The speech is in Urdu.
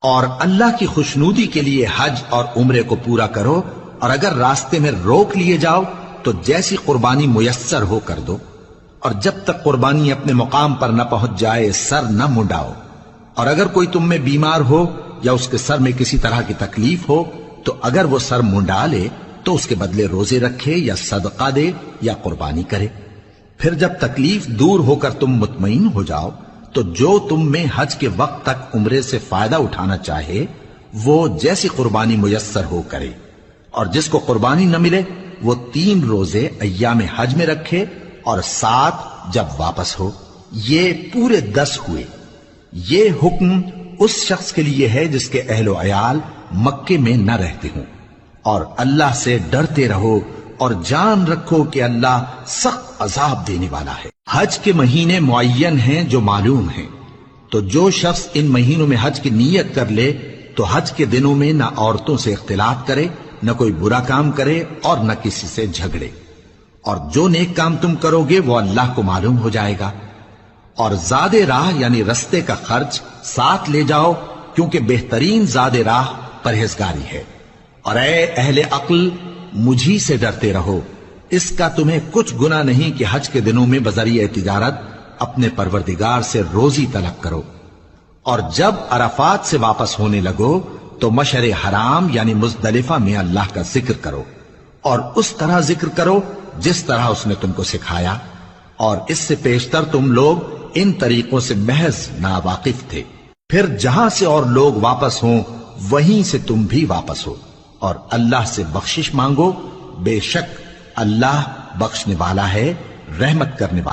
اور اللہ کی خوشنودی کے لیے حج اور عمرے کو پورا کرو، اور اگر راستے میں روک لیے جاؤ تو جیسی قربانی میسر ہو کر دو، اور جب تک قربانی اپنے مقام پر نہ پہنچ جائے سر نہ منڈاؤ۔ اور اگر کوئی تم میں بیمار ہو یا اس کے سر میں کسی طرح کی تکلیف ہو تو اگر وہ سر منڈا لے تو اس کے بدلے روزے رکھے یا صدقہ دے یا قربانی کرے۔ پھر جب تکلیف دور ہو کر تم مطمئن ہو جاؤ تو جو تم میں حج کے وقت تک عمرے سے فائدہ اٹھانا چاہے وہ جیسی قربانی میسر ہو کرے، اور جس کو قربانی نہ ملے وہ 3 روزے ایام حج میں رکھے اور 7 جب واپس ہو، یہ پورے 10 ہوئے۔ یہ حکم اس شخص کے لیے ہے جس کے اہل و عیال مکے میں نہ رہتے ہوں۔ اور اللہ سے ڈرتے رہو اور جان رکھو کہ اللہ سخت عذاب دینے والا ہے۔ حج کے مہینے معین ہیں جو معلوم ہیں، تو جو شخص ان مہینوں میں حج کی نیت کر لے تو حج کے دنوں میں نہ عورتوں سے اختلاط کرے، نہ کوئی برا کام کرے اور نہ کسی سے جھگڑے، اور جو نیک کام تم کرو گے وہ اللہ کو معلوم ہو جائے گا۔ اور زاد راہ یعنی رستے کا خرچ ساتھ لے جاؤ، کیونکہ بہترین زاد راہ پرہیزگاری ہے۔ اور اے اہل عقل، مجھی سے ڈرتے رہو، اس کا تمہیں کچھ گناہ نہیں کہ حج کے دنوں میں بذریعہ تجارت اپنے پروردگار سے روزی طلب کرو۔ اور جب عرفات سے واپس ہونے لگو تو مشعر حرام یعنی مزدلفہ میں اللہ کا ذکر کرو، اور اس طرح ذکر کرو جس طرح اس نے تم کو سکھایا، اور اس سے پیشتر تم لوگ ان طریقوں سے محض ناواقف تھے۔ پھر جہاں سے اور لوگ واپس ہوں وہیں سے تم بھی واپس ہو، اور اللہ سے بخشش مانگو، بے شک اللہ بخشنے والا ہے، رحمت کرنے والا۔